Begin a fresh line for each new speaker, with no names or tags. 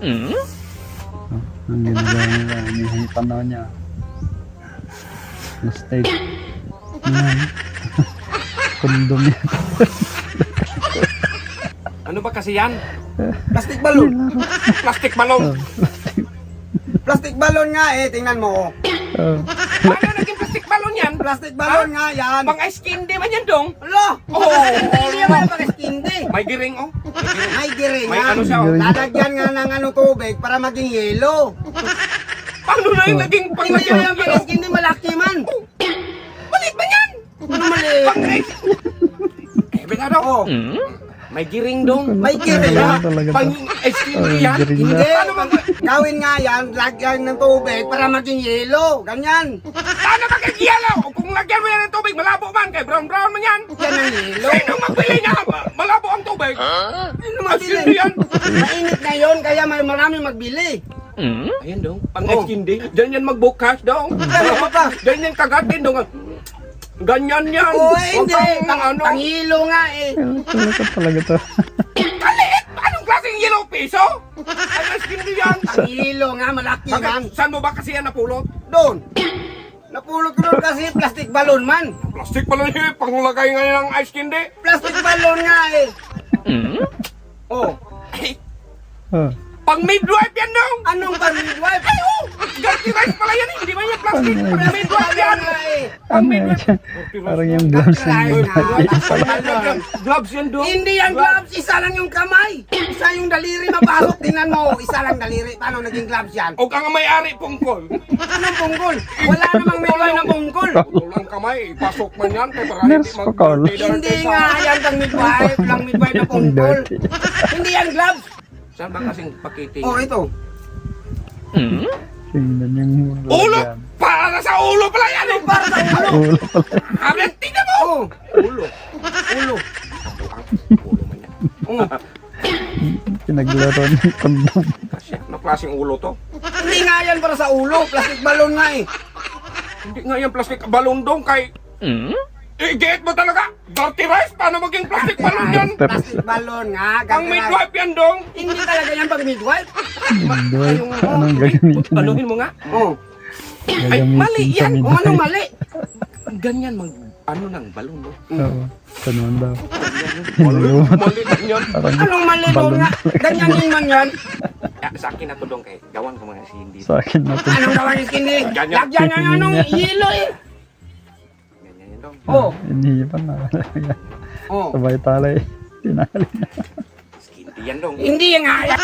Ang ginagawa nila, yung panahon niya. Mistake. Yan. Kondom yan.
Ano ba kasi yan? Plastic balon. Plastic balon.
Plastic balon nga eh, tingnan mo.
Paano naging plastic balon yan?
Plastic balon nga yan.
Pang ice candy man yan dong.
Alo!
Oh,
Hindi naman pag-skindi.
may giring oh.
May giring
May
yan.
ano siya oh.
Lalagyan nga ng ano tubig para maging yelo.
Paano na yung naging pang
Hindi mo yung pag-skindi malaki man.
Maliit ba yan?
Ano mali?
Pang ice. Eh, binado ko. May giring dong.
May giring
Talaga,
ha.
talaga.
Pang ice candy yan.
giring
Hindi.
na.
Ano ba?
Gawin nga yan, lagyan ng tubig para maging yelo. Ganyan.
Paano magkakiyalaw? Kung lagyan mo yan ng tubig, malabo man. Kay brown-brown man yan.
Yan ang yelo.
Sino magbili niya? Malabo ang tubig.
Ano
Ice
mabili?
candy yan.
Mainit na yun, kaya may marami magbili.
Ayan dong. Pang ice candy. Diyan yan magbukas dong.
Ano ba?
Diyan yan kagatin dong. Ganyan yan.
Oo,
Huwag
hindi.
kang ano.
Panghilo nga eh.
Talaga to.
Kaliit! Anong klaseng yellow piso? Ay, ice candy yan.
Panghilo nga, malaki man.
Bakit? Saan mo ba kasi yan napulot?
Doon. Napulot ko doon kasi plastic balon man.
Plastic pala niya eh. Panglagay ngayon ng ice candy.
Plastic balon nga eh. Oh.
Ay,
Oh.
pang midwife yan dong.
Anong pang-midwife?
Ay, oh! Dirty rice pala yan eh. Hindi ba yan plastic?
Ano
Pang midwife yan.
nga eh.
Ano yan? Parang yung gloves
Ay,
yung
na.
Gloves yan dong.
Hindi yan gloves, isa lang yung kamay. Isa yung daliri mapasok. Tingnan mo, isa lang daliri. Paano naging gloves yan?
O kang may-ari pungkol.
Anong pungkol? Wala namang may ng pungkol.
Walang kamay. Pasok man yan. Kaya para
Nurse pa, Carl.
Hindi nga yan pang midwife. Lang midwife na pungkol.
dirty.
Hindi yan gloves.
Saan ba kasing pakiti?
Oh, ito.
Tingnan yung
Ulo! Para sa ulo pala yan eh!
Para sa ulo.
Ulo pala.
Amin, tingnan mo!
Oh,
Ulo.
ulo.
Ulo man yan.
Oh.
Pinaglaro ng kondom.
Kasi ano klaseng ulo to?
Hindi nga yan para sa ulo. Plastic balon nga eh.
Hindi nga yan plastic balon dong kay... get mo talaga! Dirty rice! Paano maging plastic balon yan?
Plastic balon nga.
Ang midwife yan dong!
Hindi talaga yan pag midwife.
Midwife. Anong gagamitin na?
Anuhin mo nga?
Oh.
Ay,
Gagamitin
mali
sa
yan!
Kung
midwife.
anong mali?
Ganyan mag... Ano ng balon mo?
Oo. Ganun daw.
Mali, mali lang yan.
Parang
Anong mali doon
balon
nga? Ganyan din man yan.
Sa akin na to dong kay gawan ko mga si hindi.
sa akin na to.
Anong gawin yung skinny?
Ganyan.
Lagyan nga nga nung yelo eh.
Ganyan yan dong.
Oh.
Inihipan na.
Oh.
Sabay talay. Tinali na.
Skinty yan dong.
Hindi nga yan.